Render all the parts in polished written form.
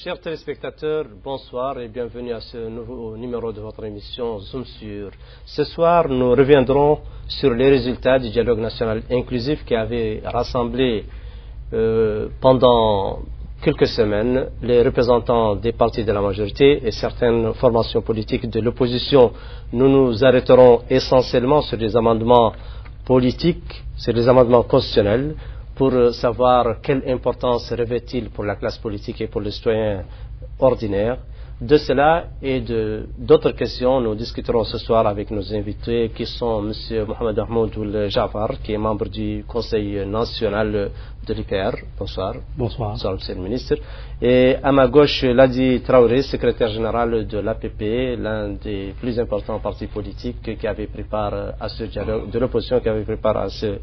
Chers téléspectateurs, bonsoir et bienvenue à ce nouveau numéro de votre émission Zoom sur. Ce soir, nous reviendrons sur les résultats du dialogue national inclusif qui avait rassemblé pendant quelques semaines les représentants des partis de la majorité et certaines formations politiques de l'opposition. Nous nous arrêterons essentiellement sur les amendements politiques, sur les amendements constitutionnels, pour savoir quelle importance revêt-il pour la classe politique et pour les citoyens ordinaires. De cela et d'autres questions, nous discuterons ce soir avec nos invités qui sont M. Mohamed Ahmoud Jafar, qui est membre du Conseil national de l'IPR. Bonsoir. Bonsoir. Bonsoir, M. le ministre. Et à ma gauche, Ladi Traoré, secrétaire général de l'APP, l'un des plus importants partis politiques qui avait pris part à ce dialogue, de l'opposition qui avait pris part à ce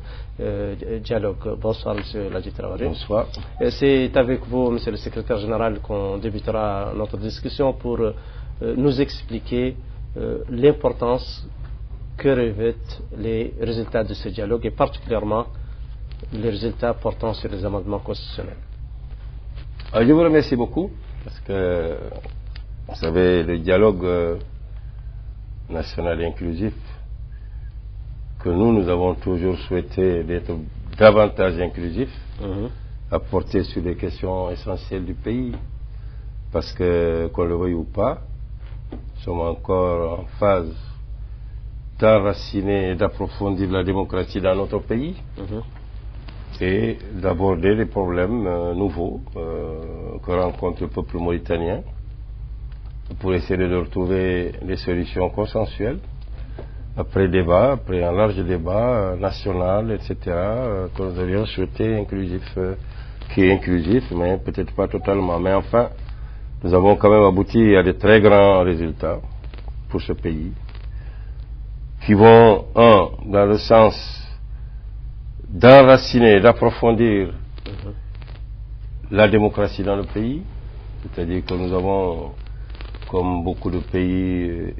dialogue. Bonsoir, M. Ladi Traoré. Bonsoir. C'est avec vous, M. le secrétaire général, qu'on débutera notre discussion pour nous expliquer l'importance que revêtent les résultats de ce dialogue et particulièrement les résultats portant sur les amendements constitutionnels. Je vous remercie beaucoup parce que, vous savez, le dialogue national inclusif que nous avons toujours souhaité d'être davantage inclusif, à porter sur les questions essentielles du pays. Parce que, qu'on le veuille ou pas, nous sommes encore en phase d'enraciner et d'approfondir la démocratie dans notre pays et d'aborder les problèmes nouveaux que rencontre le peuple mauritanien pour essayer de retrouver des solutions consensuelles après débat, après un large débat national, etc., que nous avions souhaité inclusif, qui est inclusif, mais peut-être pas totalement. Mais enfin, nous avons quand même abouti à de très grands résultats pour ce pays, qui vont, dans le sens d'enraciner, d'approfondir la démocratie dans le pays, c'est-à-dire que nous avons, comme beaucoup de pays,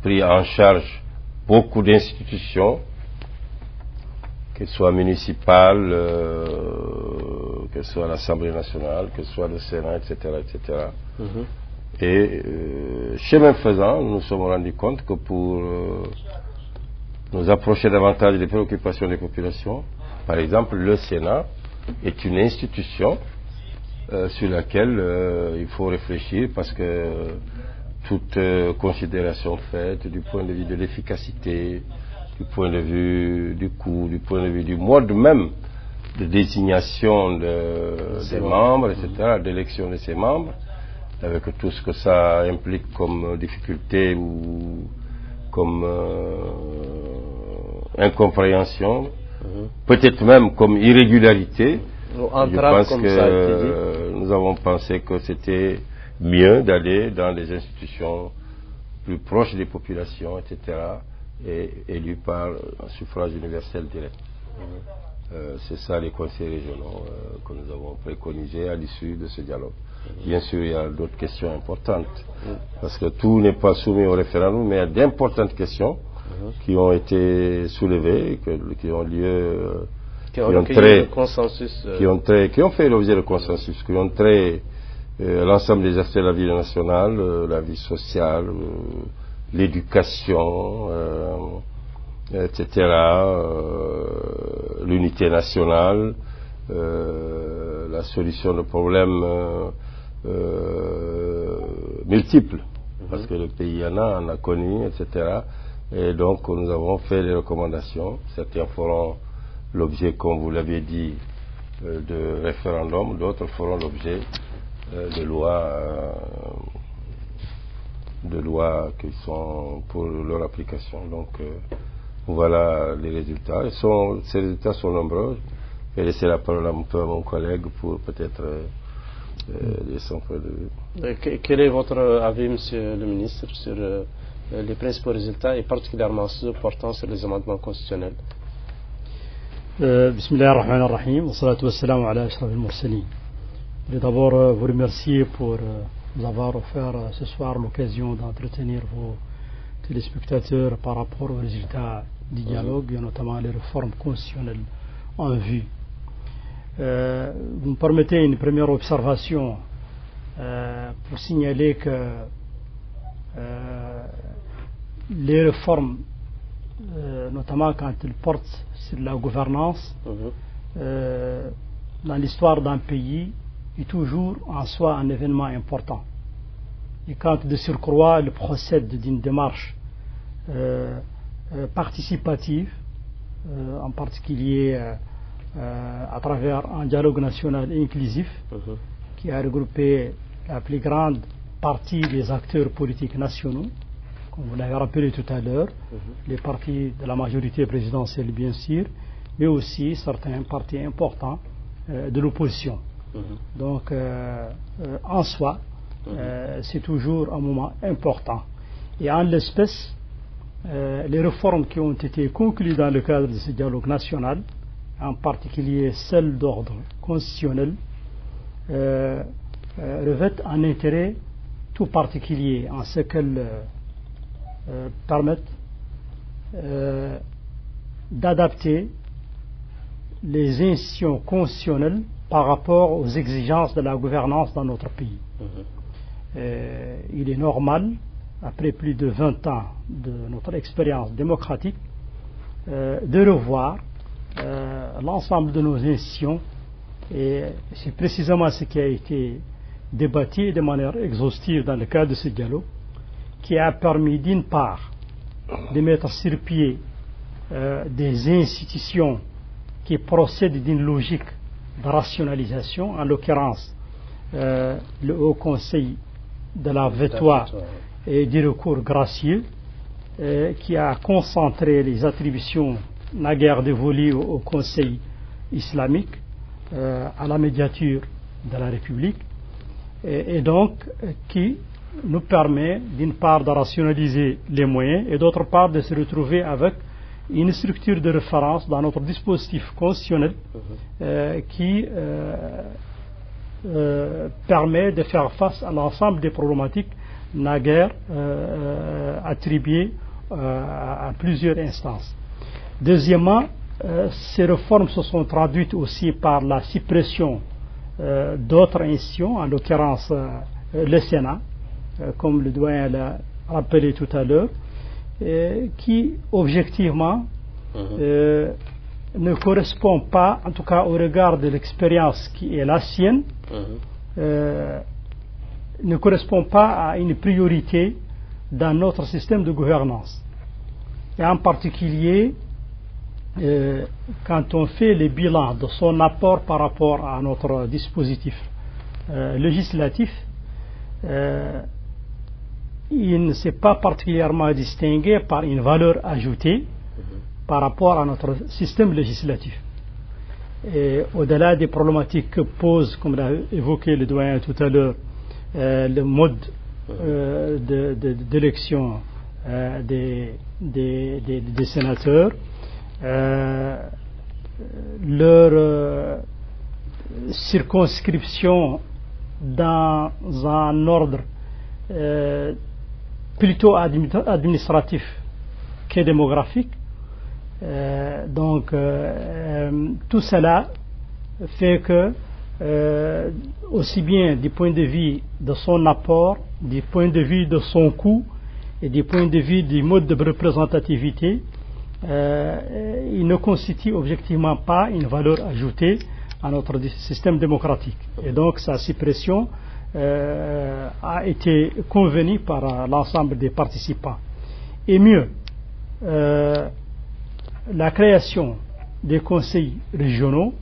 pris en charge beaucoup d'institutions, qu'elles soient municipales, que ce soit l'Assemblée nationale, que ce soit le Sénat, etc. etc. Et chemin faisant, nous nous sommes rendus compte que pour nous approcher davantage des préoccupations des populations, par exemple, le Sénat est une institution sur laquelle il faut réfléchir parce que toute considération faite du point de vue de l'efficacité, du point de vue du coût, du point de vue du mode même de désignation des membres, etc., d'élection de ces membres, avec tout ce que ça implique comme difficulté ou comme incompréhension, peut-être même comme irrégularité. Je pense que nous avons pensé que c'était mieux d'aller dans des institutions plus proches des populations, etc., et élues par un suffrage universel direct. C'est ça les conseils régionaux que nous avons préconisés à l'issue de ce dialogue. Bien sûr, il y a d'autres questions importantes, parce que tout n'est pas soumis au référendum, mais il y a d'importantes questions qui ont été soulevées, qui ont lieu, qui ont fait l'objet de consensus, qui ont trait l'ensemble des aspects de la vie nationale, la vie sociale, l'éducation, etc., l'unité nationale, la solution de problèmes multiples, parce que le pays en a connu, etc. Et donc nous avons fait des recommandations. Certains feront l'objet, comme vous l'aviez dit, de référendum, d'autres feront l'objet de lois qui sont pour leur application. Donc voilà les résultats. Ces résultats sont nombreux. Je vais laisser la parole un peu à mon collègue pour peut-être dire son point de vue. Quel est votre avis, Monsieur le ministre, sur les principaux résultats et particulièrement ceux portant sur les amendements constitutionnels? Bismillah ar-Rahman ar-Rahim, wa salatu wa salam ala ashraf al-mursalin. Je vais d'abord vous remercier pour nous avoir offert ce soir l'occasion d'entretenir vos téléspectateurs par rapport aux résultats du dialogue et notamment les réformes constitutionnelles en vue. Vous me permettez une première observation pour signaler que les réformes, notamment quand elles portent sur la gouvernance, dans l'histoire d'un pays, est toujours en soi un événement important. Et quand de surcroît il procède d'une démarche participative, en particulier à travers un dialogue national inclusif qui a regroupé la plus grande partie des acteurs politiques nationaux, comme vous l'avez rappelé tout à l'heure, les partis de la majorité présidentielle bien sûr, mais aussi certains partis importants de l'opposition. Donc en soi, c'est toujours un moment important. Et en l'espèce, les réformes qui ont été conclues dans le cadre de ce dialogue national, en particulier celles d'ordre constitutionnel, revêtent un intérêt tout particulier en ce qu'elles permettent d'adapter les institutions constitutionnelles par rapport aux exigences de la gouvernance dans notre pays. Il est normal, après plus de 20 ans de notre expérience démocratique, de revoir l'ensemble de nos institutions, et c'est précisément ce qui a été débattu de manière exhaustive dans le cadre de ce dialogue, qui a permis d'une part de mettre sur pied des institutions qui procèdent d'une logique de rationalisation, en l'occurrence le Haut Conseil de la vétoire et du recours gracieux, qui a concentré les attributions naguère dévolues au Conseil islamique, à la médiature de la République, et donc qui nous permet d'une part de rationaliser les moyens et d'autre part de se retrouver avec une structure de référence dans notre dispositif constitutionnel qui permet de faire face à l'ensemble des problématiques naguère attribuées à plusieurs instances. Deuxièmement, ces réformes se sont traduites aussi par la suppression d'autres institutions, en l'occurrence le Sénat, comme le doyen l'a rappelé tout à l'heure, qui objectivement ne correspond pas, en tout cas au regard de l'expérience qui est la sienne, ne correspond pas à une priorité dans notre système de gouvernance. Et en particulier, quand on fait le bilan de son apport par rapport à notre dispositif législatif, il ne s'est pas particulièrement distingué par une valeur ajoutée par rapport à notre système législatif. Et au-delà des problématiques que pose, comme l'a évoqué le doyen tout à l'heure, le mode d'élection des sénateurs, leur circonscription dans un ordre plutôt administratif que démographique. Donc tout cela fait que aussi bien du point de vue de son apport, du point de vue de son coût et du point de vue du mode de représentativité, il ne constitue objectivement pas une valeur ajoutée à notre système démocratique. Et donc sa suppression a été convenue par l'ensemble des participants. Et mieux, la création des conseils régionaux,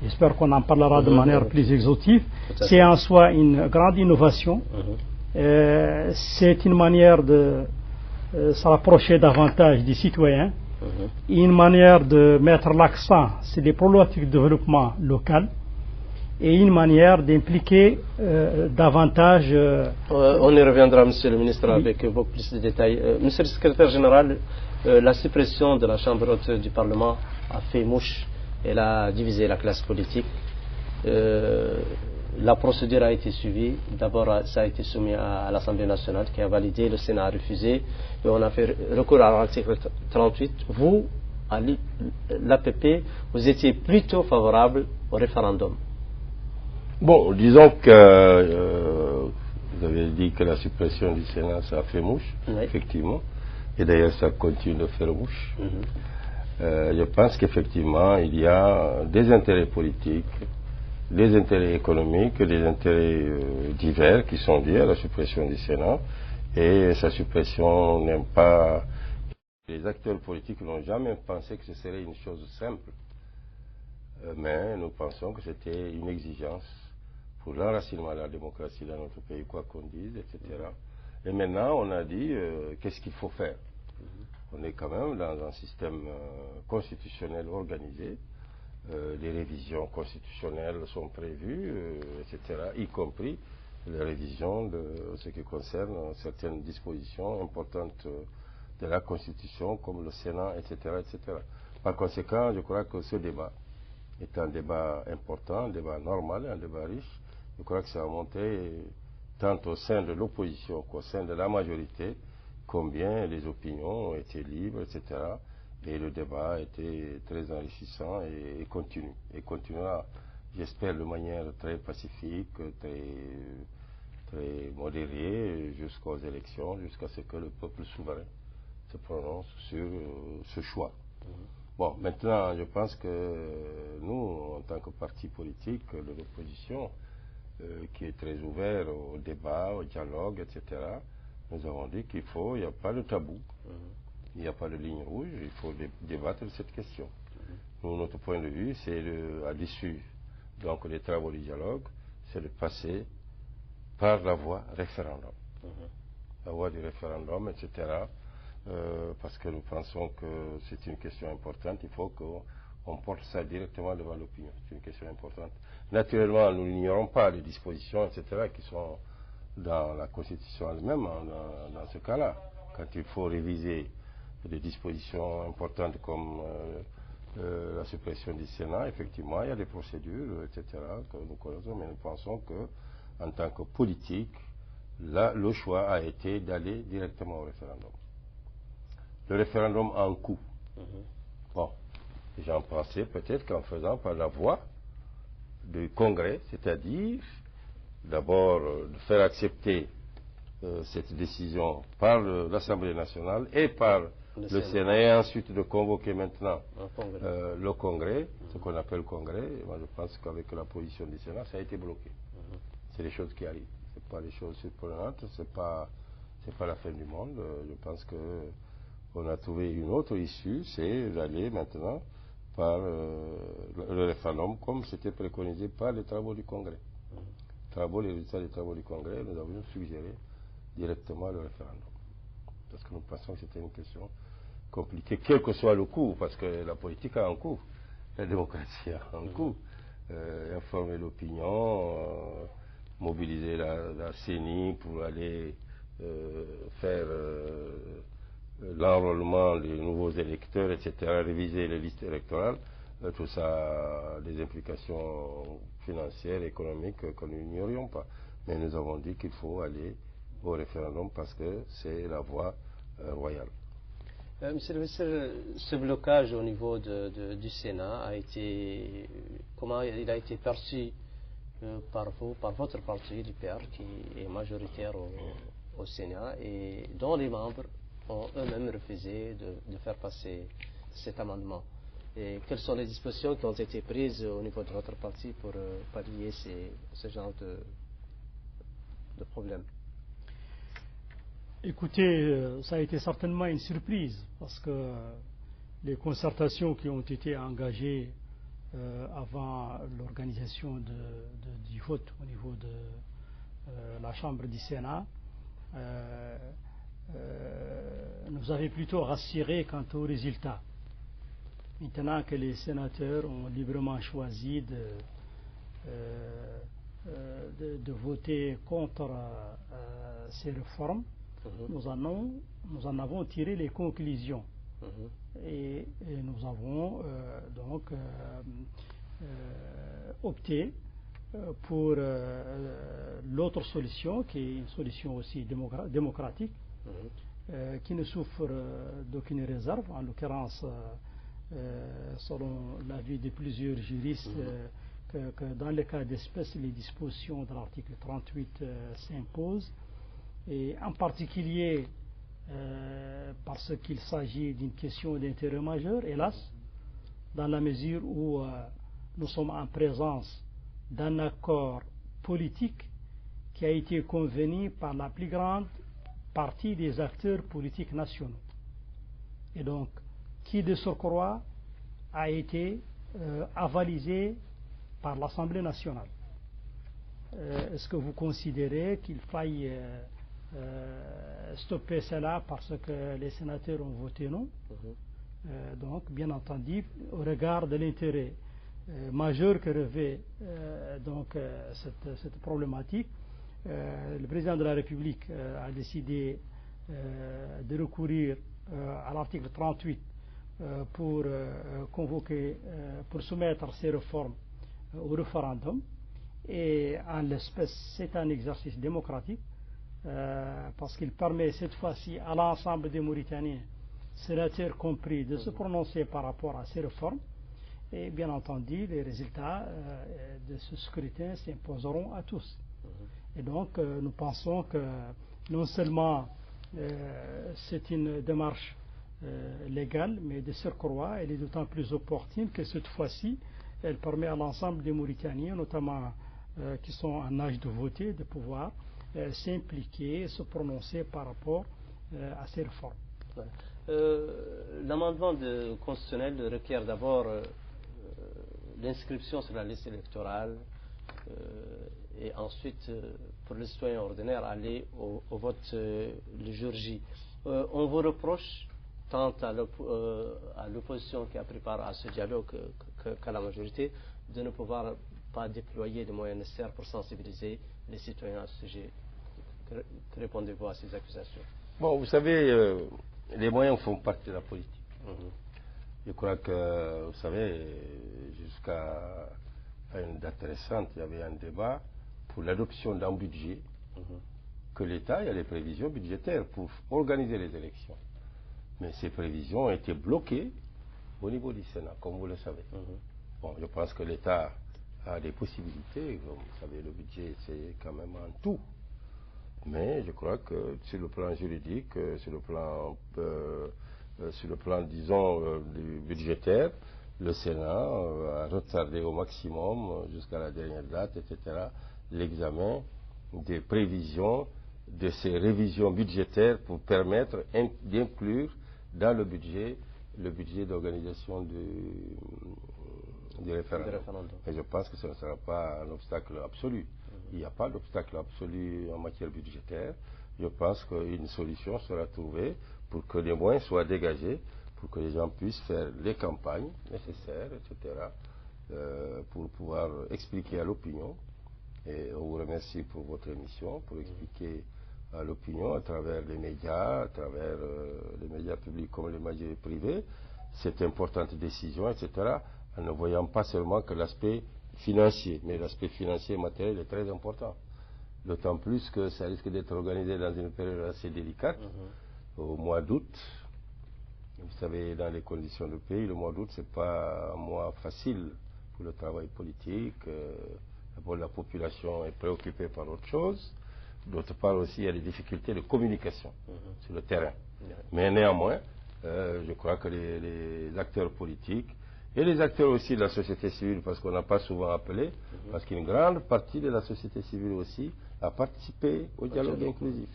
j'espère qu'on en parlera de manière plus exhaustive, c'est en soi une grande innovation. C'est une manière de se rapprocher davantage des citoyens, une manière de mettre l'accent sur les problématiques de développement local et une manière d'impliquer davantage... on y reviendra, Monsieur le Ministre, avec beaucoup plus de détails. Monsieur le Secrétaire Général, la suppression de la Chambre haute du Parlement a fait mouche. Elle a divisé la classe politique. La procédure a été suivie. D'abord, ça a été soumis à l'Assemblée nationale qui a validé, le Sénat a refusé. Et on a fait recours à l'article 38. Vous, à l'APP, vous étiez plutôt favorable au référendum. Bon, disons que Vous avez dit que la suppression du Sénat, ça a fait mouche, Oui. effectivement. Et d'ailleurs, ça continue de faire mouche. Je pense qu'effectivement, il y a des intérêts politiques, des intérêts économiques, des intérêts divers qui sont liés à la suppression du Sénat. Et sa suppression n'aime pas... Les acteurs politiques n'ont jamais pensé que ce serait une chose simple. Mais nous pensons que c'était une exigence pour l'enracinement de la démocratie dans notre pays, quoi qu'on dise, etc. Et maintenant, on a dit, qu'est-ce qu'il faut faire? On est quand même dans un système constitutionnel organisé. Les révisions constitutionnelles sont prévues, etc., y compris la révision de ce qui concerne certaines dispositions importantes de la Constitution, comme le Sénat, etc., etc. Par conséquent, je crois que ce débat est un débat important, un débat normal, un débat riche. Je crois que ça a montré, tant au sein de l'opposition qu'au sein de la majorité, combien les opinions ont été libres, etc. Et le débat a été très enrichissant et continue. Et continuera, j'espère, de manière très pacifique, très modérée, jusqu'aux élections, jusqu'à ce que le peuple souverain se prononce sur ce choix. Bon, maintenant, je pense que nous, en tant que parti politique de l'opposition, qui est très ouvert au débat, au dialogue, etc., nous avons dit qu'il faut, il n'y a pas de tabou, il n'y a pas de ligne rouge, il faut débattre de cette question. Nous, notre point de vue, c'est à l'issue donc des travaux du dialogue, c'est de passer par la voie référendum. La voie du référendum, etc., parce que nous pensons que c'est une question importante, il faut qu'on porte ça directement devant l'opinion. C'est une question importante. Naturellement, nous n'ignorons pas les dispositions, etc., qui sont dans la Constitution elle-même, dans ce cas-là. Quand il faut réviser des dispositions importantes comme la suppression du Sénat, effectivement, il y a des procédures, etc., que nous connaissons, mais nous pensons que, en tant que politique, là, le choix a été d'aller directement au référendum. Le référendum a un coût. Bon, j'en pensais peut-être qu'en faisant par la voie du Congrès, c'est-à-dire d'abord de faire accepter cette décision par l'Assemblée nationale et par le Sénat, et ensuite de convoquer maintenant le Congrès, ce qu'on appelle Congrès. Moi, je pense qu'avec la position du Sénat, ça a été bloqué. C'est des choses qui arrivent. Ce pas des choses surprenantes, c'est pas la fin du monde. Je pense que on a trouvé une autre issue, c'est d'aller maintenant par le référendum, comme c'était préconisé par les travaux du Congrès. Les résultats des travaux du Congrès, nous avons suggéré directement le référendum. Parce que nous pensons que c'était une question compliquée, quel que soit le coût, parce que la politique a un coût, la démocratie a un coût. Informer l'opinion, mobiliser la CENI pour aller faire l'enrôlement des nouveaux électeurs, etc., réviser les listes électorales, tout ça a des implications financières, économiques que nous n'ignorions pas. Mais nous avons dit qu'il faut aller au référendum parce que c'est la voie royale. Monsieur le ministre, ce blocage au niveau du Sénat a été, comment il a été perçu par vous, par votre parti, l'UPR, qui est majoritaire au Sénat et dont les membres ont eux-mêmes refusé de faire passer cet amendement. Et quelles sont les dispositions qui ont été prises au niveau de votre parti pour pallier ce genre de problème? Écoutez, ça a été certainement une surprise parce que les concertations qui ont été engagées avant l'organisation du vote au niveau de la Chambre du Sénat nous avaient plutôt rassurés quant aux résultats. Maintenant que les sénateurs ont librement choisi de voter contre ces réformes, nous en avons tiré les conclusions. Et nous avons donc opté pour l'autre solution, qui est une solution aussi démocratique, qui ne souffre d'aucune réserve. En l'occurrence, selon l'avis de plusieurs juristes que dans le cas d'espèce, les dispositions de l'article 38 s'imposent, et en particulier parce qu'il s'agit d'une question d'intérêt majeur, hélas, dans la mesure où nous sommes en présence d'un accord politique qui a été convenu par la plus grande partie des acteurs politiques nationaux, et donc qui de surcroît a été avalisé par l'Assemblée nationale. Est-ce que vous considérez qu'il faille stopper cela parce que les sénateurs ont voté non? Donc, bien entendu, au regard de l'intérêt majeur que revêt cette problématique, le président de la République a décidé de recourir à l'article 38 pour convoquer, pour soumettre ces réformes au référendum. Et en l'espèce, c'est un exercice démocratique parce qu'il permet cette fois-ci à l'ensemble des Mauritaniens, sénateurs compris, de se prononcer par rapport à ces réformes. Et bien entendu, les résultats de ce scrutin s'imposeront à tous. Et donc, nous pensons que non seulement c'est une démarche légale, mais de surcroît, elle est d'autant plus opportune que cette fois-ci, elle permet à l'ensemble des Mauritaniens, notamment qui sont en âge de voter, de pouvoir s'impliquer, se prononcer par rapport à ces réformes. L'amendement constitutionnel requiert d'abord l'inscription sur la liste électorale et ensuite pour les citoyens ordinaires aller au vote le jour J. On vous reproche tant à l'opposition qui a pris part à ce dialogue qu'à la majorité de ne pouvoir pas déployer les moyens nécessaires pour sensibiliser les citoyens à ce sujet. Que répondez-vous à ces accusations? Bon, vous savez, les moyens font partie de la politique. Je crois que, vous savez, jusqu'à une date récente, il y avait un débat pour l'adoption d'un budget que l'État, il y a les prévisions budgétaires pour organiser les élections. Mais ces prévisions ont été bloquées au niveau du Sénat, comme vous le savez. Bon, je pense que l'État a des possibilités. Comme vous savez, le budget, c'est quand même un tout. Mais je crois que sur le plan juridique, sur le plan, disons, budgétaire, le Sénat a retardé au maximum, jusqu'à la dernière date, etc., l'examen des prévisions de ces révisions budgétaires pour permettre d'inclure dans le budget d'organisation du référendum. Et je pense que ce ne sera pas un obstacle absolu. Il n'y a pas d'obstacle absolu en matière budgétaire. Je pense qu'une solution sera trouvée pour que les moyens soient dégagés, pour que les gens puissent faire les campagnes nécessaires, etc., pour pouvoir expliquer à l'opinion. Et on vous remercie pour votre émission, pour expliquer à l'opinion à travers les médias, à travers les médias publics comme les médias privés, cette importante décision, etc., en ne voyant pas seulement que l'aspect financier, mais l'aspect financier et matériel est très important. D'autant plus que ça risque d'être organisé dans une période assez délicate, au mois d'août. Vous savez, dans les conditions du pays, le mois d'août, c'est pas un mois facile pour le travail politique. D'abord, la population est préoccupée par autre chose. D'autre part aussi, il y a des difficultés de communication sur le terrain. Mais néanmoins, je crois que les acteurs politiques et les acteurs aussi de la société civile, parce qu'on n'a pas souvent appelé, parce qu'une grande partie de la société civile aussi a participé au dialogue inclusif.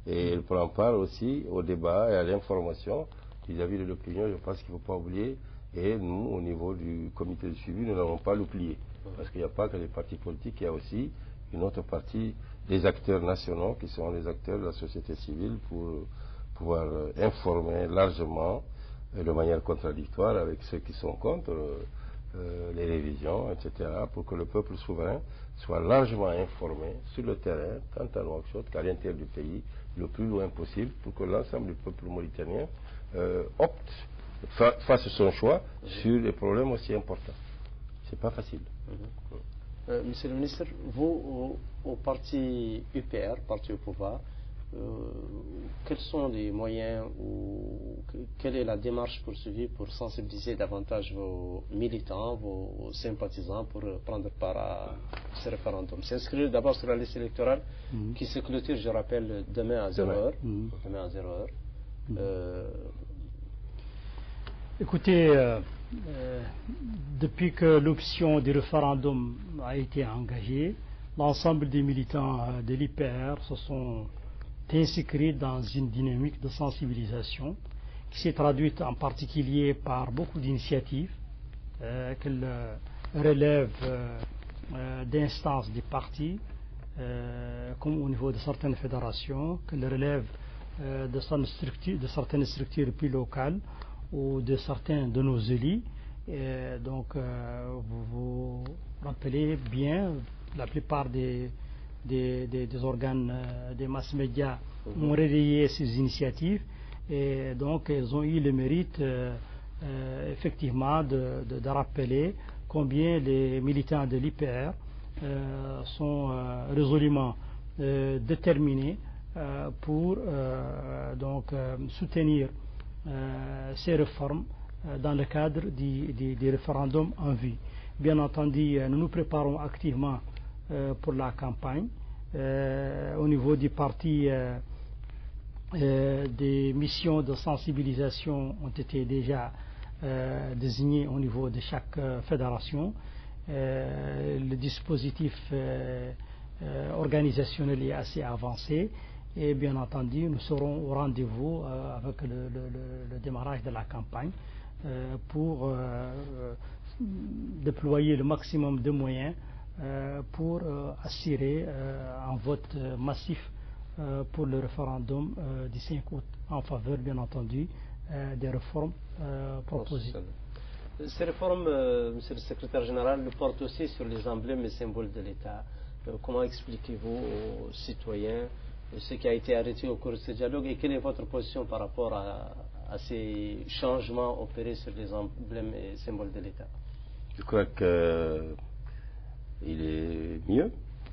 Et elle prend part aussi au débat et à l'information vis-à-vis de l'opinion. Je pense qu'il ne faut pas oublier. Et nous, au niveau du comité de suivi, nous n'avons pas l'oublié. Parce qu'il n'y a pas que les partis politiques, il y a aussi une autre partie des acteurs nationaux qui sont les acteurs de la société civile pour pouvoir informer largement de manière contradictoire avec ceux qui sont contre les révisions, etc., pour que le peuple souverain soit largement informé sur le terrain, tant à Nouakchott qu'à l'intérieur du pays, le plus loin possible, pour que l'ensemble du peuple mauritanien fasse son choix sur des problèmes aussi importants. C'est pas facile. Monsieur le ministre, vous, au parti UPR, parti au pouvoir, quels sont les moyens ou quelle est la démarche poursuivie pour sensibiliser davantage vos militants, vos sympathisants pour prendre part à ce référendum? S'inscrire d'abord sur la liste électorale qui se clôture, je rappelle, demain à 0h. Demain à 0h. Écoutez, depuis que l'option du référendum a été engagée, l'ensemble des militants de l'IPR se sont inscrits dans une dynamique de sensibilisation qui s'est traduite en particulier par beaucoup d'initiatives qu'elle relève d'instances des partis, comme au niveau de certaines fédérations, qu'elle relève de certaines structures plus locales ou de certains de nos élus. Donc, vous vous rappelez bien, la plupart des organes des mass médias ont relayé ces initiatives, et donc elles ont eu le mérite effectivement de rappeler combien les militants de l'IPR sont résolument déterminés pour donc soutenir ces réformes dans le cadre du référendum en vue. Bien entendu, nous nous préparons activement pour la campagne. Au niveau du parti, des missions de sensibilisation ont été déjà désignées au niveau de chaque fédération. Le dispositif organisationnel est assez avancé. Et bien entendu, nous serons au rendez-vous avec le démarrage de la campagne pour déployer le maximum de moyens pour assurer un vote massif pour le référendum du 5 août en faveur, bien entendu, des réformes proposées. Ces réformes, Monsieur le Secrétaire Général, le portent aussi sur les emblèmes et symboles de l'État. Comment expliquez-vous aux citoyens ce qui a été arrêté au cours de ce dialogue et quelle est votre position par rapport à ces changements opérés sur les emblèmes et symboles de l'État? Je crois qu'il est mieux,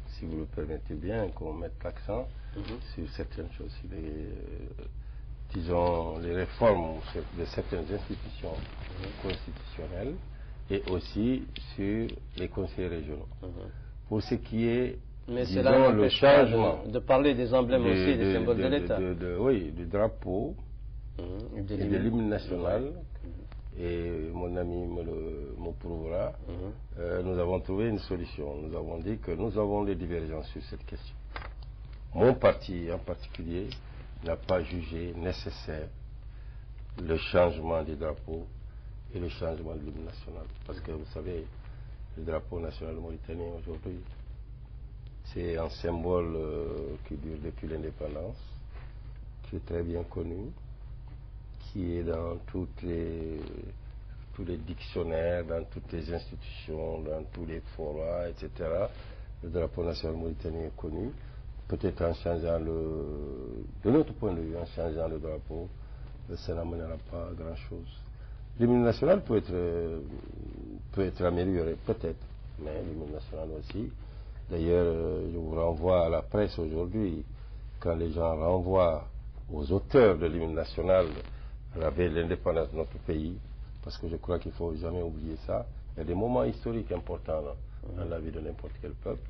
si vous le permettez bien, qu'on mette l'accent sur certaines choses, sur disons, les réformes de certaines institutions constitutionnelles et aussi sur les conseils régionaux. Pour ce qui est, mais disons, cela le changement de parler des emblèmes aussi, des symboles de l'État. Oui, du drapeau et de l'hymne national. Et mon ami me prouvera, nous avons trouvé une solution. Nous avons dit que nous avons des divergences sur cette question. Mon parti en particulier n'a pas jugé nécessaire le changement du drapeau et le changement de l'hymne national. Parce que vous savez, le drapeau national mauritanien aujourd'hui, c'est un symbole qui dure depuis l'indépendance, qui est très bien connu, qui est dans tous les dictionnaires, dans toutes les institutions, dans tous les forats, etc. Le drapeau national mauritanien est connu. Peut-être en changeant de notre point de vue, en changeant le drapeau, ça n'amènera pas grand-chose. L'hymne national peut être amélioré, peut-être, mais l'hymne national aussi. D'ailleurs, je vous renvoie à la presse aujourd'hui, quand les gens renvoient aux auteurs de l'hymne national avec l'indépendance de notre pays, parce que je crois qu'il ne faut jamais oublier ça. Il y a des moments historiques importants dans la vie de n'importe quel peuple.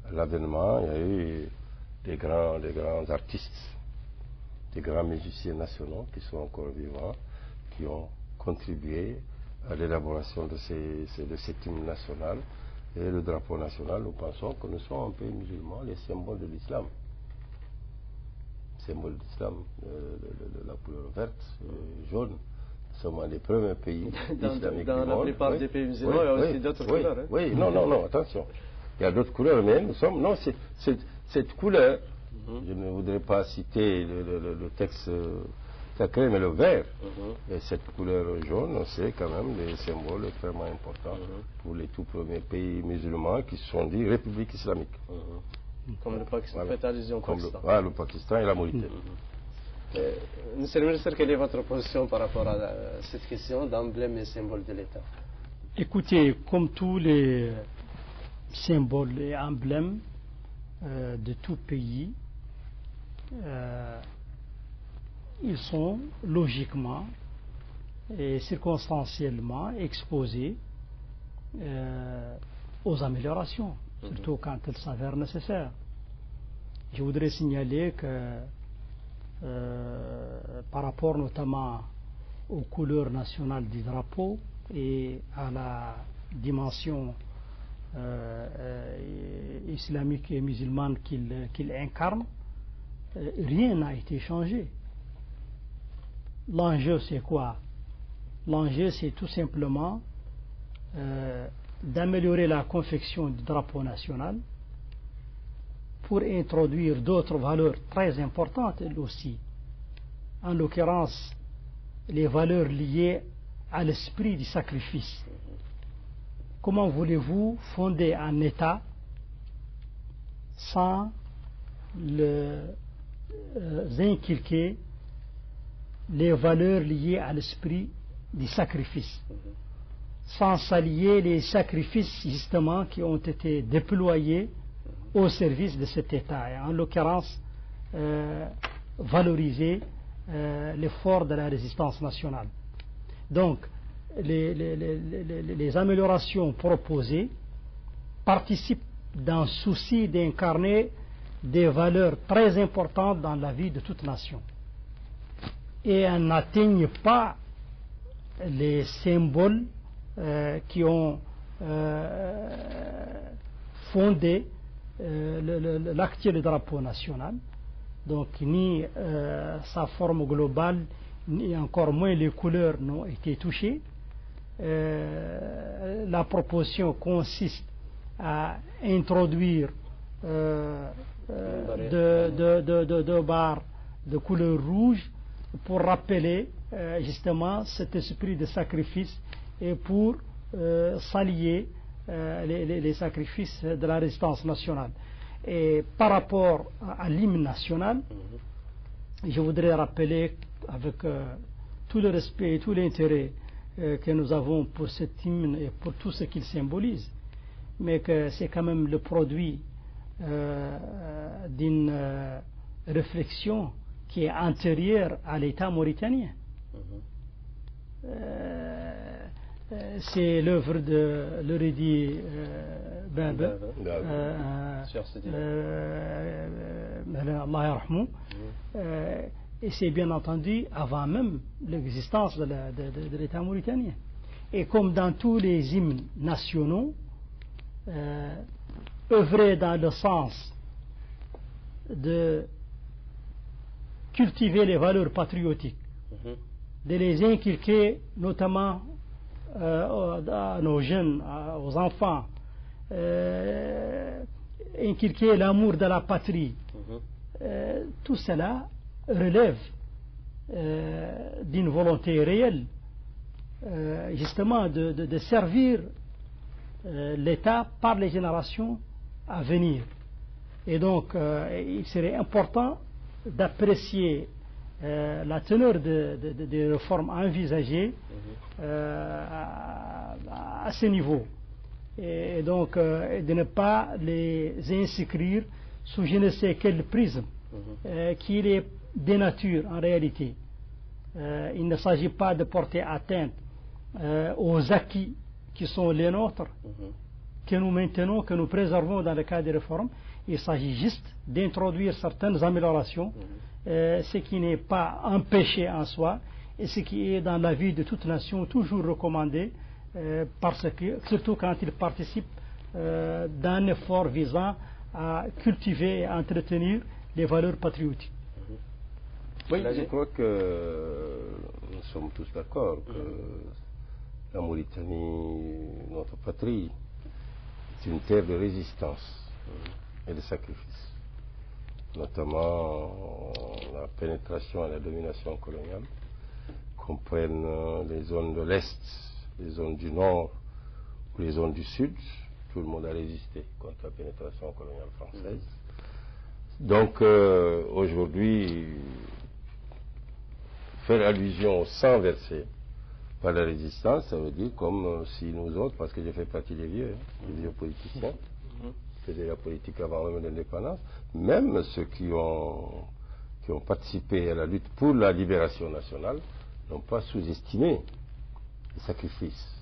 À l'avènement, il y a eu des grands artistes, des grands musiciens nationaux qui sont encore vivants, qui ont contribué à l'élaboration de cet hymne national. Et le drapeau national, nous pensons que nous sommes un pays musulman, les symboles de l'islam. Symbole d'islam, la couleur verte, jaune, nous sommes un des premiers pays islamiques dans la plupart des pays musulmans, il y a aussi d'autres couleurs. Oui, non, attention. Il y a d'autres couleurs, mais nous sommes... Non, cette couleur, je ne voudrais pas citer le texte sacré, mais le vert, et cette couleur jaune, c'est quand même des symboles extrêmement importants pour les tout premiers pays musulmans qui se sont dit République islamique. Comme le Pakistan, faites allusion au Pakistan. Le Pakistan et la Mauritanie. Monsieur le ministre, quelle est votre position par rapport à cette question d'emblème et symbole de l'État? Écoutez, comme tous les symboles et emblèmes de tout pays, ils sont logiquement et circonstanciellement exposés aux améliorations, surtout quand elles s'avèrent nécessaires. Je voudrais signaler que par rapport notamment aux couleurs nationales du drapeau et à la dimension islamique et musulmane qu'il incarne, rien n'a été changé. L'enjeu c'est quoi? L'enjeu c'est tout simplement d'améliorer la confection du drapeau national pour introduire d'autres valeurs très importantes elles aussi, en l'occurrence les valeurs liées à l'esprit du sacrifice. Comment voulez-vous fonder un État sans inculquer les valeurs liées à l'esprit du sacrifice, sans s'allier les sacrifices justement qui ont été déployés au service de cet État, et en l'occurrence valoriser l'effort de la résistance nationale. Donc les améliorations proposées participent d'un souci d'incarner des valeurs très importantes dans la vie de toute nation, et elles n'atteignent pas les symboles qui ont fondé l'actuel drapeau national, donc ni sa forme globale, ni encore moins les couleurs n'ont été touchées. La proposition consiste à introduire deux barres de couleur rouge pour rappeler justement cet esprit de sacrifice et pour s'allier les sacrifices de la résistance nationale. Et par rapport à l'hymne national, je voudrais rappeler avec tout le respect et tout l'intérêt que nous avons pour cet hymne et pour tout ce qu'il symbolise, mais que c'est quand même le produit d'une réflexion qui est antérieure à l'État mauritanien. C'est l'œuvre de l'érudit Allah yarhamou, et c'est bien entendu avant même l'existence de l'État mauritanien. Et comme dans tous les hymnes nationaux, œuvrer dans le sens de cultiver les valeurs patriotiques, de les inculquer notamment à nos jeunes, aux enfants, inculquer l'amour de la patrie. Tout cela relève d'une volonté réelle justement de servir l'État par les générations à venir. Et donc il serait important d'apprécier la teneur des réformes envisagées à ce niveau, et donc de ne pas les inscrire sous je ne sais quel prisme qui les dénature en réalité. Il ne s'agit pas de porter atteinte aux acquis qui sont les nôtres, que nous maintenons, que nous préservons dans le cadre des réformes. Il s'agit juste d'introduire certaines améliorations, ce qui n'est pas un péché en soi, et ce qui est dans la vie de toute nation toujours recommandé, parce que, surtout quand il participe d'un effort visant à cultiver et à entretenir les valeurs patriotiques. Oui, là, je crois que nous sommes tous d'accord que la Mauritanie, notre patrie, est une terre de résistance et de sacrifice, notamment la pénétration et la domination coloniale, comprennent les zones de l'Est, les zones du Nord ou les zones du Sud. Tout le monde a résisté contre la pénétration coloniale française. Donc aujourd'hui, faire allusion au sang versé par la résistance, ça veut dire comme si nous autres, parce que j'ai fait partie des vieux politiciens, qui faisaient la politique avant même l'indépendance, même ceux qui ont qui ont participé à la lutte pour la libération nationale n'ont pas sous-estimé le sacrifice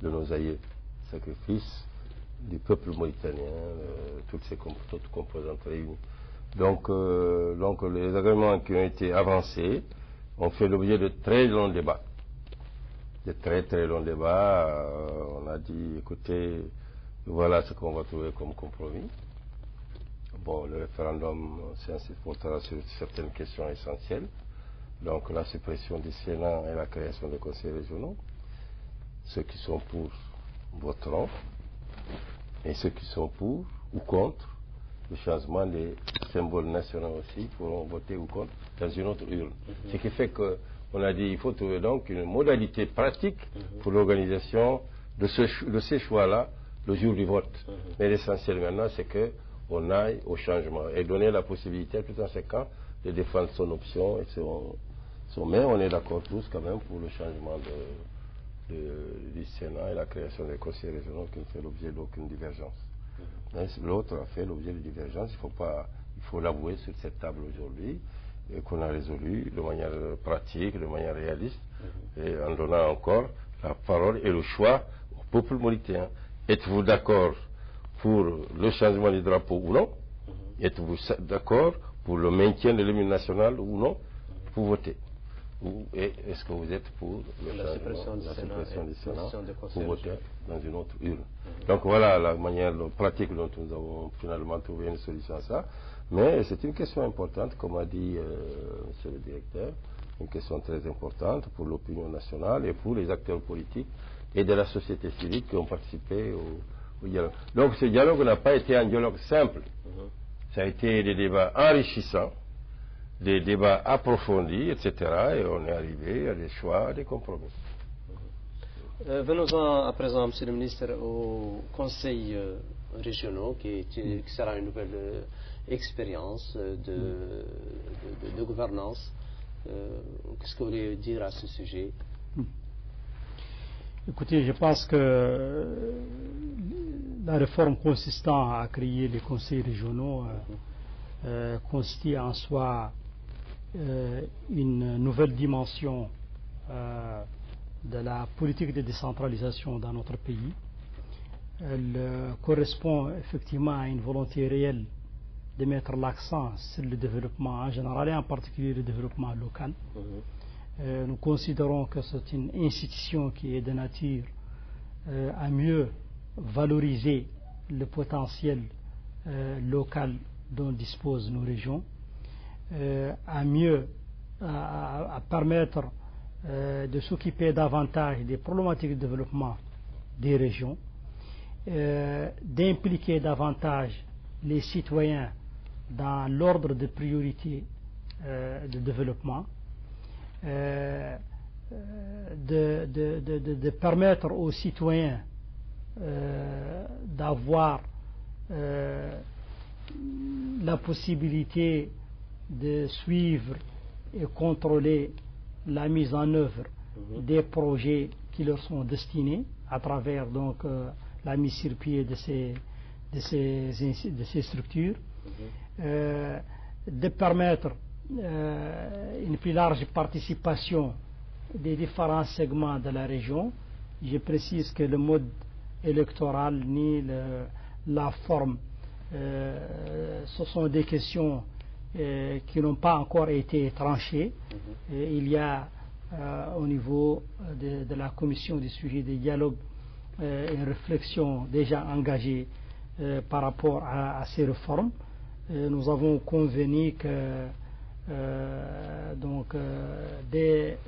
de nos aïeux, le sacrifice du peuple mauritanien, toutes ces composantes réunies. Donc les agréments qui ont été avancés ont fait l'objet de très longs débats. De très très longs débats. On a dit, écoutez, voilà ce qu'on va trouver comme compromis. Bon, le référendum portera sur certaines questions essentielles. Donc la suppression du Sénat et la création des conseils régionaux. Ceux qui sont pour voteront, et ceux qui sont pour ou contre le changement des symboles nationaux aussi pourront voter ou contre dans une autre urne. Ce qui fait qu'on a dit qu'il faut trouver donc une modalité pratique pour l'organisation de ces choix-là le jour du vote. Mais l'essentiel maintenant, c'est qu'on aille au changement et donner la possibilité à tout un chacun de défendre son option et mais on est d'accord tous quand même pour le changement du Sénat et la création des conseils régionaux qui ne fait l'objet d'aucune divergence. Mais l'autre a fait l'objet de divergence, il faut l'avouer sur cette table aujourd'hui, et qu'on a résolu de manière pratique, de manière réaliste, et en donnant encore la parole et le choix au peuple mauritain. Êtes-vous d'accord pour le changement du drapeau ou non? Êtes-vous d'accord pour le maintien de l'hymne national ou non? Pour voter. Et est-ce que vous êtes pour la suppression du Sénat pour voter dans une autre urne? Donc voilà la manière pratique dont nous avons finalement trouvé une solution à ça. Mais c'est une question importante, comme a dit monsieur le directeur, une question très importante pour l'opinion nationale et pour les acteurs politiques et de la société civile qui ont participé au dialogue. Donc ce dialogue n'a pas été un dialogue simple. Ça a été des débats enrichissants, des débats approfondis, etc. Et on est arrivé à des choix, à des compromis. Venons-en à présent, Monsieur le ministre, au Conseil régionaux qui sera une nouvelle expérience de gouvernance. Qu'est-ce que vous voulez dire à ce sujet? Écoutez, je pense que la réforme consistant à créer les conseils régionaux constitue en soi une nouvelle dimension de la politique de décentralisation dans notre pays. Elle correspond effectivement à une volonté réelle de mettre l'accent sur le développement en général et en particulier le développement local. Nous considérons que c'est une institution qui est de nature à mieux valoriser le potentiel local dont disposent nos régions, à permettre de s'occuper davantage des problématiques de développement des régions, d'impliquer davantage les citoyens dans l'ordre de priorité de développement, de permettre aux citoyens d'avoir la possibilité de suivre et contrôler la mise en œuvre des projets qui leur sont destinés à travers donc la mise sur pied de ces structures, de permettre une plus large participation des différents segments de la région. Je précise que le mode électoral ni la forme, ce sont des questions qui n'ont pas encore été tranchées. Il y a au niveau de la commission des sujets de dialogue une réflexion déjà engagée par rapport à ces réformes. Nous avons convenu que dès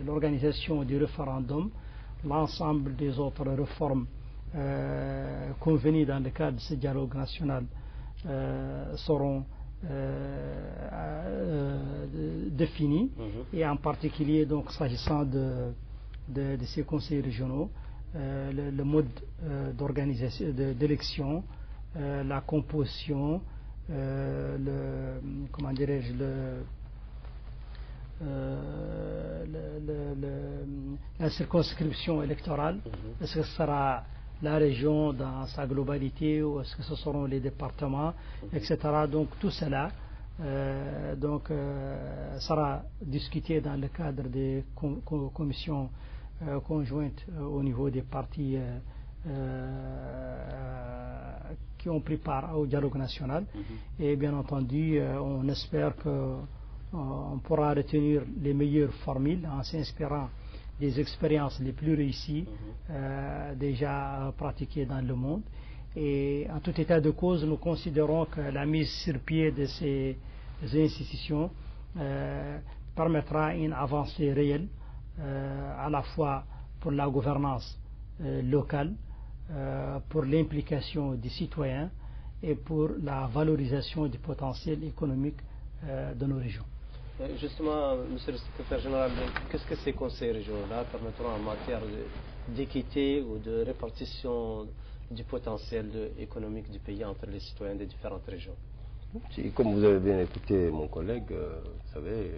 l'organisation du référendum, l'ensemble des autres réformes convenues dans le cadre de ce dialogue national seront définies, et en particulier donc s'agissant de ces conseils régionaux, le mode d'organisation d'élection, la composition, comment dirais-je, la circonscription électorale. Est-ce que ce sera la région dans sa globalité ou est-ce que ce seront les départements, etc. Donc tout cela Donc, sera discuté dans le cadre des commissions conjointes au niveau des partis qui ont pris part au dialogue national. Et bien entendu, on espère qu'on pourra retenir les meilleures formules en s'inspirant des expériences les plus réussies déjà pratiquées dans le monde. Et en tout état de cause, nous considérons que la mise sur pied de ces institutions permettra une avancée réelle à la fois pour la gouvernance locale, pour l'implication des citoyens et pour la valorisation du potentiel économique de nos régions. Justement, Monsieur le Secrétaire Général, qu'est-ce que ces conseils régionaux-là permettront en matière d'équité ou de répartition du potentiel économique du pays entre les citoyens des différentes régions? Comme vous avez bien écouté mon collègue, vous savez,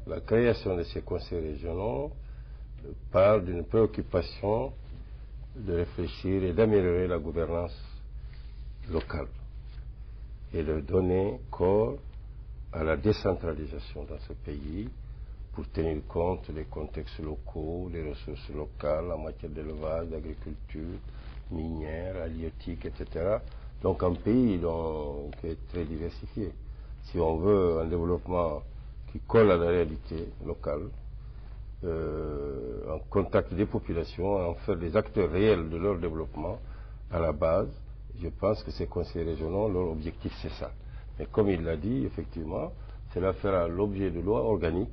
la création de ces conseils régionaux parle d'une préoccupation de réfléchir et d'améliorer la gouvernance locale et de donner corps à la décentralisation dans ce pays pour tenir compte des contextes locaux, des ressources locales en matière d'élevage, d'agriculture, minière, halieutique, etc. Donc un pays qui est très diversifié. Si on veut un développement qui colle à la réalité locale, en contact des populations, en faire des acteurs réels de leur développement à la base, je pense que ces conseils régionaux, leur objectif c'est ça. Mais comme il l'a dit, effectivement, cela fera l'objet de lois organiques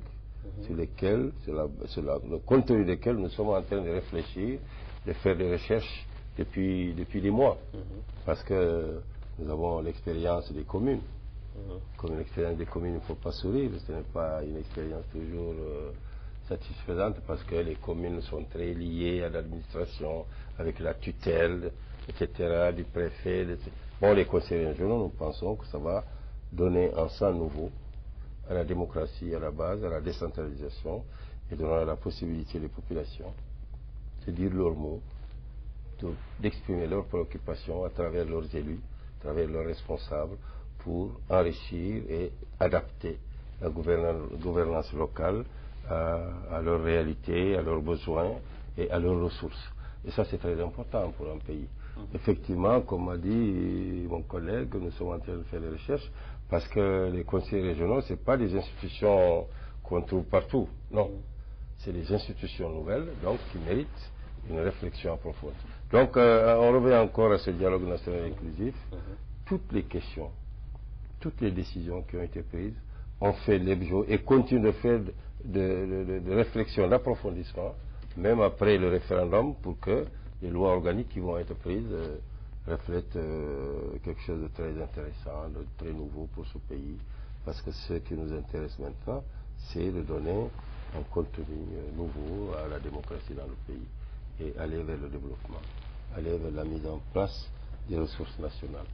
sur lesquelles, le contenu desquelles nous sommes en train de réfléchir, de faire des recherches depuis des mois. Parce que nous avons l'expérience des communes. Comme l'expérience des communes, il ne faut pas sourire, ce n'est pas une expérience toujours satisfaisante parce que les communes sont très liées à l'administration, avec la tutelle, etc., du préfet. Bon, les conseils régionaux, nous pensons que ça va donner un sang nouveau à la démocratie à la base, à la décentralisation, et donnera la possibilité aux populations de dire leurs mots, d'exprimer leurs préoccupations à travers leurs élus, à travers leurs responsables, pour enrichir et adapter la gouvernance locale à leurs réalités, à leurs besoins et à leurs ressources. Et ça, c'est très important pour un pays. Effectivement, comme a dit mon collègue, nous sommes en train de faire des recherches parce que les conseils régionaux, ce n'est pas des institutions qu'on trouve partout. Non. C'est des institutions nouvelles, donc qui méritent une réflexion approfondie. Donc, on revient encore à ce dialogue national inclusif. Toutes les questions, toutes les décisions qui ont été prises ont fait l'objet et continuent de faire de réflexion, d'approfondissement, même après le référendum, pour que les lois organiques qui vont être prises reflètent quelque chose de très intéressant, de très nouveau pour ce pays. Parce que ce qui nous intéresse maintenant, c'est de donner un contenu nouveau à la démocratie dans le pays et aller vers le développement, aller vers la mise en place des ressources nationales.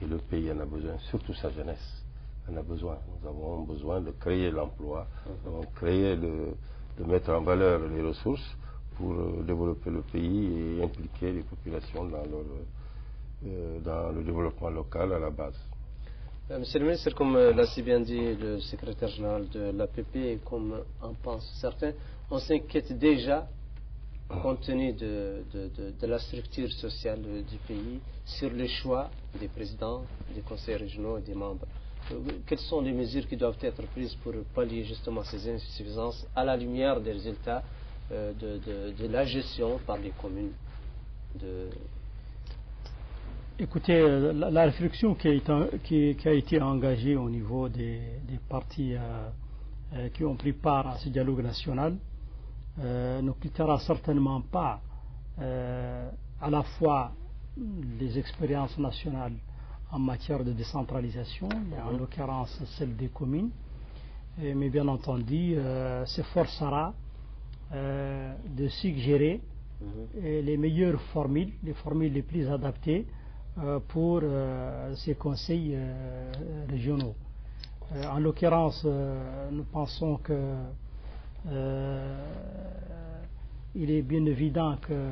Et le pays en a besoin, surtout sa jeunesse en a besoin. Nous avons besoin de créer l'emploi, de mettre en valeur les ressources pour développer le pays et impliquer les populations dans le développement local à la base. Monsieur le ministre, comme l'a si bien dit le secrétaire général de l'APP, et comme en pensent certains, on s'inquiète déjà, compte tenu de la structure sociale du pays, sur le choix des présidents, des conseils régionaux et des membres. Quelles sont les mesures qui doivent être prises pour pallier justement ces insuffisances à la lumière des résultats de la gestion par les communes Écoutez, la réflexion qui a été engagée au niveau des partis qui ont pris part à ce dialogue national ne quittera certainement pas à la fois les expériences nationales en matière de décentralisation, et en l'occurrence celle des communes, mais bien entendu s'efforcera de suggérer les meilleures formules, les formules les plus adaptées pour ces conseils régionaux. En l'occurrence, nous pensons que il est bien évident que,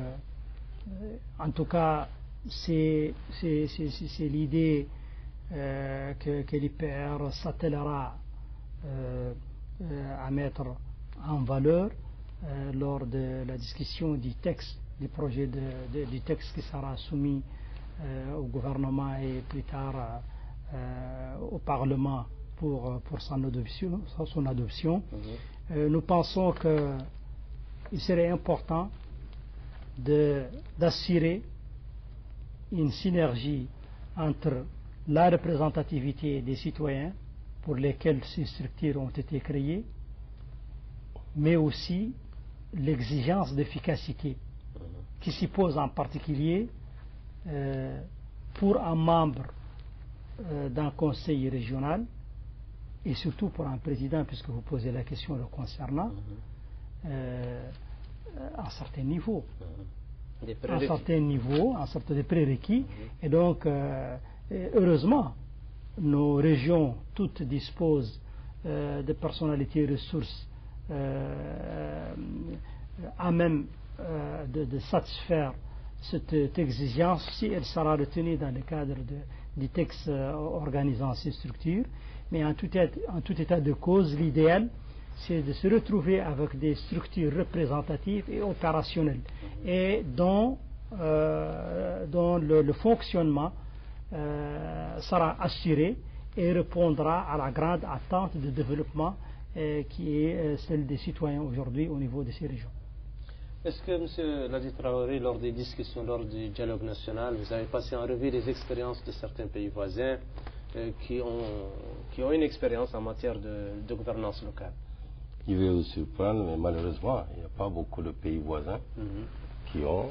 en tout cas, c'est l'idée que l'IPR s'attellera à mettre en valeur lors de la discussion du texte, du projet du texte qui sera soumis au gouvernement et plus tard au Parlement pour son adoption. Nous pensons qu'il serait important d'assurer une synergie entre la représentativité des citoyens pour lesquels ces structures ont été créées, mais aussi l'exigence d'efficacité qui s'y pose en particulier pour un membre d'un conseil régional et surtout pour un président, puisque vous posez la question le concernant, à un certain niveau. Un certain des prérequis. Et donc, heureusement, nos régions toutes disposent de personnalités et ressources à même de satisfaire cette exigence si elle sera retenue dans le cadre du texte organisant ces structures. Mais en tout état de cause, l'idéal, c'est de se retrouver avec des structures représentatives et opérationnelles et dont le fonctionnement sera assuré et répondra à la grande attente de développement qui est celle des citoyens aujourd'hui au niveau de ces régions. Est-ce que, M. Ladi Traoré, lors des discussions, lors du dialogue national, vous avez passé en revue les expériences de certains pays voisins qui ont une expérience en matière de gouvernance locale? Il va vous surprendre, mais malheureusement, il n'y a pas beaucoup de pays voisins qui ont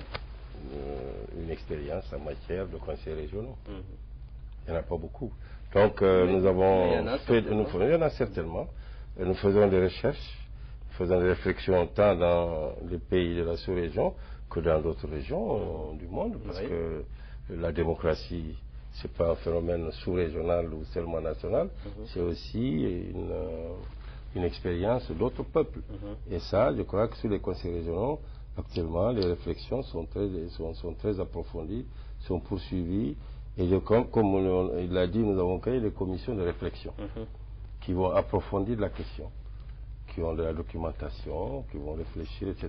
une expérience en matière de conseils régionaux. Il n'y en a pas beaucoup. Donc, nous avons il y en a certainement. Nous faisons des recherches, nous faisons des réflexions tant dans les pays de la sous-région que dans d'autres régions du monde, parce que la démocratie, ce n'est pas un phénomène sous-régional ou seulement national, c'est aussi une expérience d'autres peuples. Et ça, je crois que sur les conseils régionaux, actuellement, les réflexions sont très approfondies, sont poursuivies. Et comme il l'a dit, nous avons créé des commissions de réflexion qui vont approfondir la question, qui ont de la documentation, qui vont réfléchir, etc.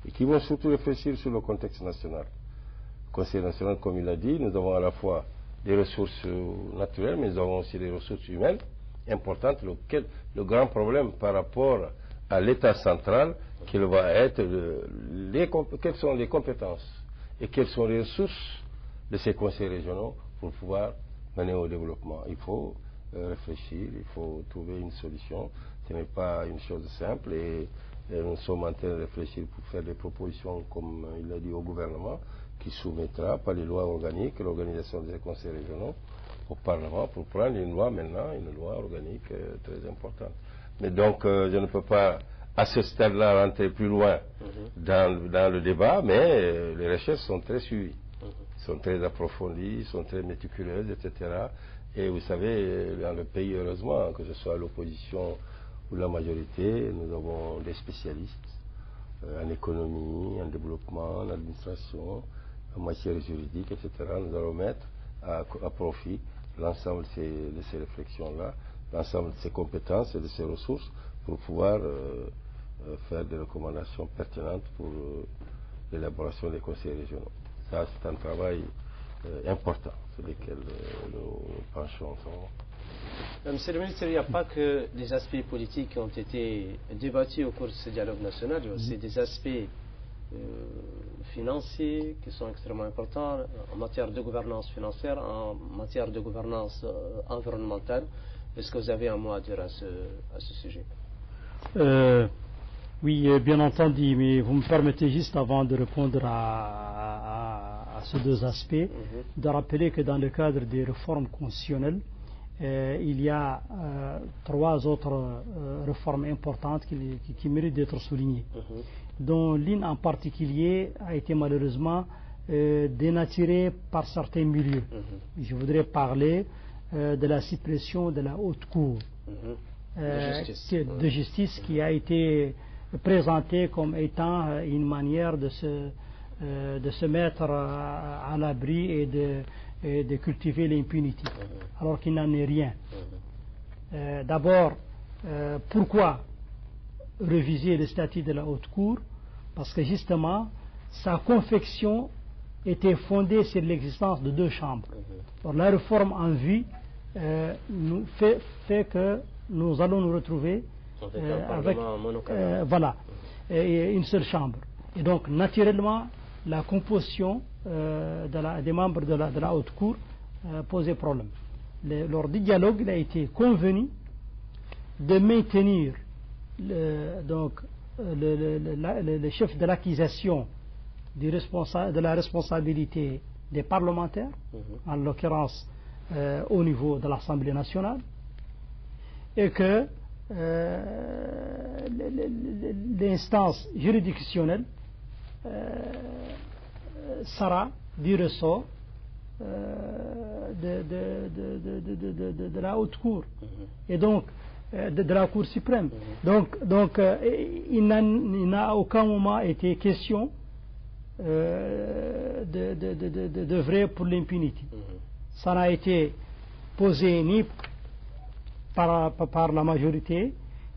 Et qui vont surtout réfléchir sur le contexte national. Le Conseil national, comme il l'a dit, nous avons à la fois des ressources naturelles, mais nous avons aussi des ressources humaines importantes. Le grand problème par rapport à l'État central, quelles sont les compétences et quelles sont les ressources de ces conseils régionaux pour pouvoir mener au développement. Il faut réfléchir, il faut trouver une solution. Ce n'est pas une chose simple et nous sommes en train de réfléchir pour faire des propositions, comme il l'a dit, au gouvernement, qui soumettra par les lois organiques l'organisation des conseils régionaux au Parlement pour prendre une loi maintenant, une loi organique très importante. Mais donc, je ne peux pas à ce stade-là rentrer plus loin dans le débat, mais les recherches sont très suivies, sont très approfondies, sont très méticuleuses, etc. Et vous savez, dans le pays, heureusement, que ce soit l'opposition ou la majorité, nous avons des spécialistes en économie, en développement, en administration, en matière juridique, etc. Nous allons mettre à profit l'ensemble de ces réflexions-là, l'ensemble de ces compétences et de ces ressources pour pouvoir faire des recommandations pertinentes pour l'élaboration des conseils régionaux. Ça, c'est un travail important sur lequel nous penchons en ce moment. Monsieur le ministre, il n'y a pas que les aspects politiques qui ont été débattus au cours de ce dialogue national, il y a aussi des aspects financiers qui sont extrêmement importants en matière de gouvernance financière, en matière de gouvernance environnementale. Est-ce que vous avez un mot à dire à ce sujet? Oui, bien entendu, mais vous me permettez juste avant de répondre à ces deux aspects, de rappeler que dans le cadre des réformes constitutionnelles, il y a trois autres réformes importantes qui méritent d'être soulignées, dont l'une en particulier a été malheureusement dénaturée par certains milieux. Je voudrais parler de la suppression de la haute cour de justice qui a été présentée comme étant une manière de se mettre à l'abri et et de cultiver l'impunité, alors qu'il n'en est rien. D'abord, pourquoi réviser le statut de la Haute Cour? Parce que justement, sa confection était fondée sur l'existence de 2 chambres. Alors, la réforme en vue fait que nous allons nous retrouver avec voilà, une seule chambre. Et donc, naturellement, la composition des membres de la Haute Cour posait problème. Lors du dialogue, il a été convenu de maintenir le chef de l'accusation de la responsabilité des parlementaires, en l'occurrence au niveau de l'Assemblée nationale, et que l'instance juridictionnelle sera du ressort de la Haute Cour, et donc de la Cour suprême. Donc il n'a à aucun moment été question d'œuvrer pour l'impunité. Ça n'a été posé ni par la majorité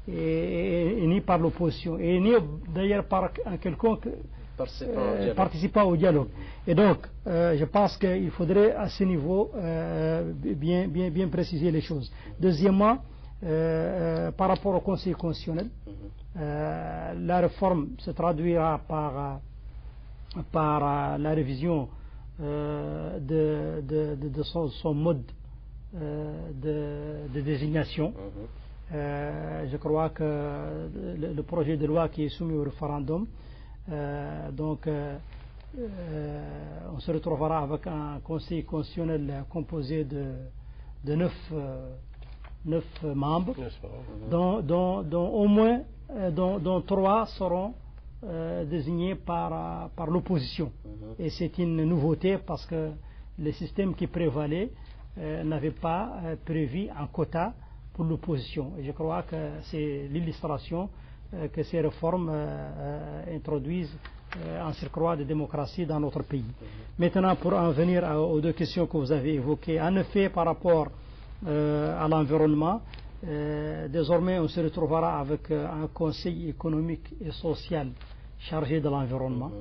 et ni par l'opposition, et ni d'ailleurs par un quelconque participant au dialogue. Et donc, je pense qu'il faudrait à ce niveau bien préciser les choses. Deuxièmement, par rapport au Conseil constitutionnel, la réforme se traduira par la révision de son mode de désignation. Je crois que le projet de loi qui est soumis au référendum, on se retrouvera avec un Conseil constitutionnel composé de 9 membres, dont au moins dont 3 seront désignés par l'opposition. Et c'est une nouveauté parce que le système qui prévalait n'avait pas prévu un quota pour l'opposition. Et je crois que c'est l'illustration que ces réformes introduisent en surcroît de démocratie dans notre pays. Maintenant, pour en venir aux 2 questions que vous avez évoquées, en effet, par rapport à l'environnement, désormais on se retrouvera avec un conseil économique et social chargé de l'environnement,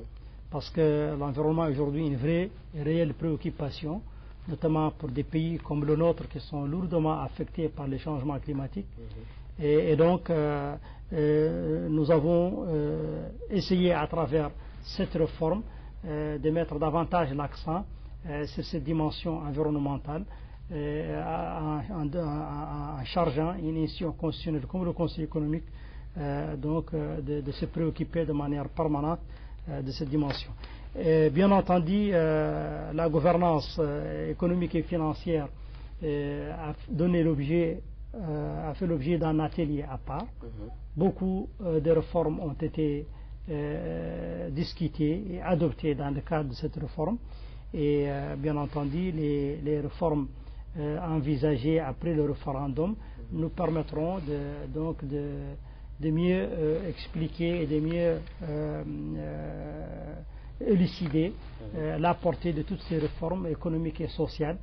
parce que l'environnement est aujourd'hui une vraie et réelle préoccupation, notamment pour des pays comme le nôtre qui sont lourdement affectés par les changements climatiques. Et donc nous avons essayé à travers cette réforme de mettre davantage l'accent sur cette dimension environnementale, en chargeant une institution constitutionnelle comme le Conseil économique de se préoccuper de manière permanente de cette dimension. Bien entendu, la gouvernance économique et financière a fait l'objet d'un atelier à part. Beaucoup de réformes ont été discutées et adoptées dans le cadre de cette réforme, et bien entendu les réformes envisagées après le référendum nous permettront de mieux expliquer et de mieux élucider la portée de toutes ces réformes économiques et sociales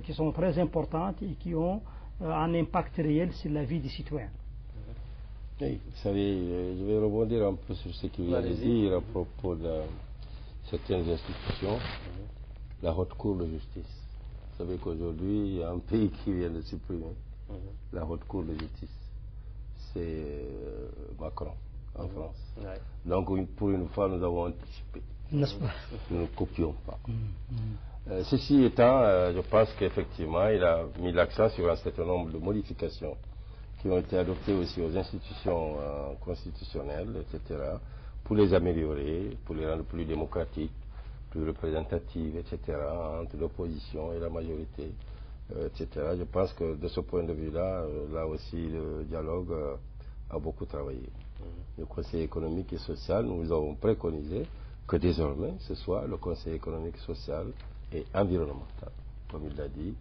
qui sont très importantes et qui ont un impact réel sur la vie des citoyens. Oui, vous savez, je vais rebondir un peu sur ce que vous allez dire à propos de certaines institutions. La Haute Cour de justice. Vous savez qu'aujourd'hui, il y a un pays qui vient de supprimer la Haute Cour de justice. C'est Macron, en France. Donc, pour une fois, nous avons anticipé. N'est-ce pas? Nous ne copions pas. Ceci étant, je pense qu'effectivement, il a mis l'accent sur un certain nombre de modifications qui ont été adoptées aussi aux institutions constitutionnelles, etc., pour les améliorer, pour les rendre plus démocratiques, plus représentatives, etc., entre l'opposition et la majorité, etc. Je pense que de ce point de vue-là, là aussi, le dialogue a beaucoup travaillé. Le Conseil économique et social, nous avons préconisé que désormais, ce soit le Conseil économique, social et environnemental. Comme il l'a dit,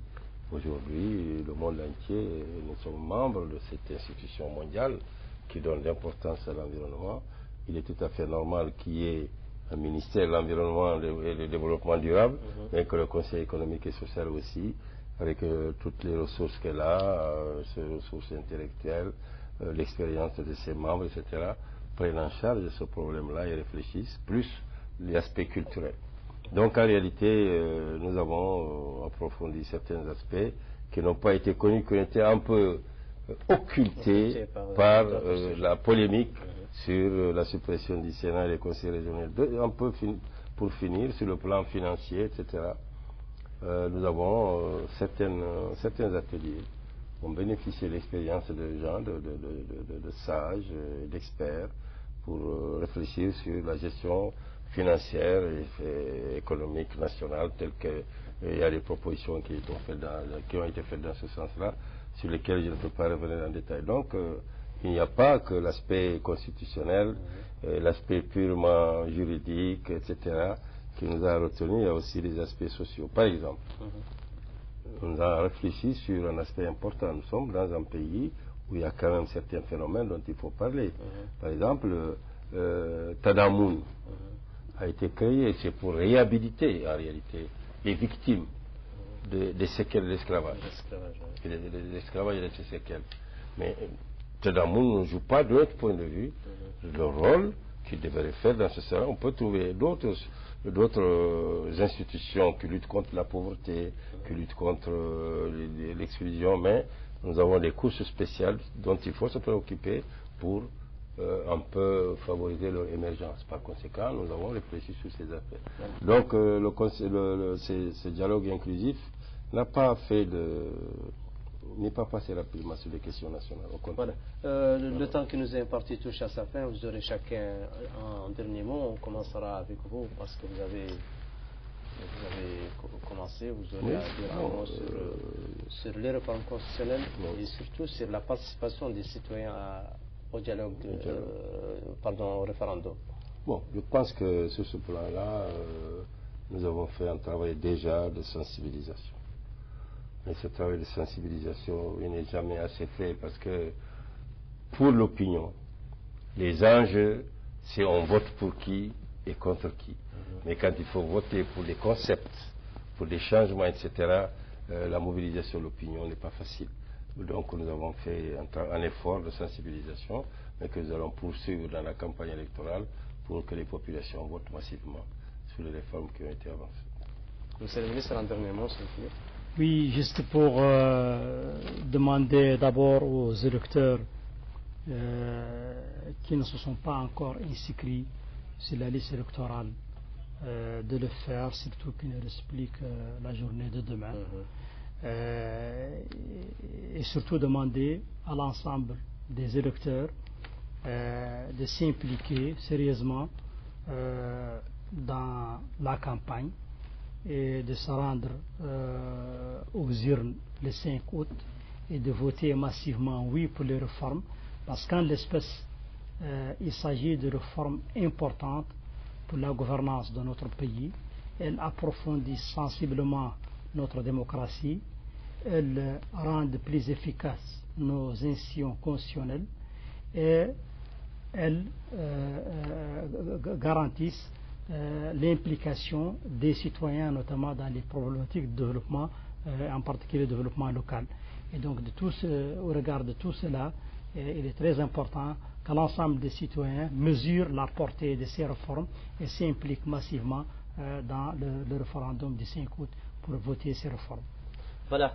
aujourd'hui, le monde entier, nous sommes membres de cette institution mondiale qui donne l'importance à l'environnement. Il est tout à fait normal qu'il y ait un ministère de l'environnement et du développement durable, mais que le Conseil économique et social aussi, avec toutes les ressources qu'elle a, ses ressources intellectuelles, l'expérience de ses membres, etc., prennent en charge ce problème-là et réfléchissent, plus les aspects culturels. Donc en réalité, nous avons approfondi certains aspects qui n'ont pas été connus, qui ont été un peu occultés par la polémique sur la suppression du Sénat et des conseils régionaux. Un peu pour finir, sur le plan financier, etc., nous avons certains ateliers qui ont bénéficié de l'expérience de gens, de sages, d'experts, pour réfléchir sur la gestion financière et économique nationale, telle qu'il y a des propositions qui ont été faites dans ce sens-là, sur lesquelles je ne peux pas revenir en détail. Donc, il n'y a pas que l'aspect constitutionnel, l'aspect purement juridique, etc., qui nous a retenu, il y a aussi les aspects sociaux. Par exemple, on a réfléchi sur un aspect important. Nous sommes dans un pays où il y a quand même certains phénomènes dont il faut parler. Par exemple, Tadamoun a été créé, c'est pour réhabiliter en réalité les victimes des séquelles de l'esclavage. L'esclavage et de ses séquelles. Mais Tadamoun ne joue pas de notre point de vue le rôle qu'il devrait faire dans ce sens. On peut trouver d'autres institutions qui luttent contre la pauvreté, qui luttent contre l'exclusion, mais nous avons des courses spéciales dont il faut se préoccuper pour un peu favoriser leur émergence. Par conséquent, nous avons réfléchi sur ces aspects. Donc, ce dialogue inclusif n'est pas passé rapidement sur les questions nationales. Voilà. Le temps qui nous est imparti touche à sa fin. Vous aurez chacun un dernier mot. On commencera avec vous parce que vous avez commencé. Vous aurez à dire un mot sur les réformes constitutionnelles et surtout sur la participation des citoyens au dialogue, au référendum. Bon, je pense que sur ce plan-là, nous avons fait un travail déjà de sensibilisation. Mais ce travail de sensibilisation, il n'est jamais assez fait parce que pour l'opinion, les enjeux, c'est on vote pour qui et contre qui. Mais quand il faut voter pour des concepts, pour des changements, etc., la mobilisation de l'opinion n'est pas facile. Donc nous avons fait un effort de sensibilisation, mais que nous allons poursuivre dans la campagne électorale pour que les populations votent massivement sur les réformes qui ont été avancées. Monsieur le ministre, un dernier mot, s'il vous plaît. Oui, juste pour demander d'abord aux électeurs qui ne se sont pas encore inscrits sur la liste électorale de le faire, surtout qu'ils nous expliquent la journée de demain. Et surtout demander à l'ensemble des électeurs de s'impliquer sérieusement dans la campagne et de se rendre aux urnes le 5 août et de voter massivement oui pour les réformes, parce qu'en l'espèce il s'agit de réformes importantes pour la gouvernance de notre pays. Elles approfondissent sensiblement notre démocratie, elles rendent plus efficaces nos institutions constitutionnelles et elles garantissent l'implication des citoyens, notamment dans les problématiques de développement, en particulier le développement local. Et donc, au regard de tout cela, il est très important que l'ensemble des citoyens mesurent la portée de ces réformes et s'impliquent massivement dans le référendum du 5 août pour voter ces réformes. Voilà.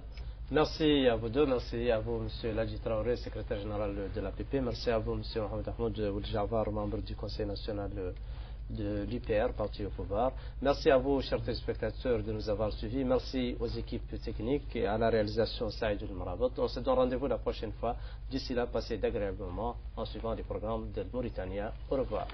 Merci à vous deux, merci à vous, M. Ladji Traoré, secrétaire général de l'APP, merci à vous, M. Mohamed Ahmed Ould-Jafar, membre du Conseil national de l'UPR, parti au pouvoir. Merci à vous, chers téléspectateurs, de nous avoir suivis. Merci aux équipes techniques et à la réalisation Saïd El-Marabot. On se donne rendez-vous la prochaine fois. D'ici là, passez d'agréables moments en suivant les programmes de Mauritania. Au revoir.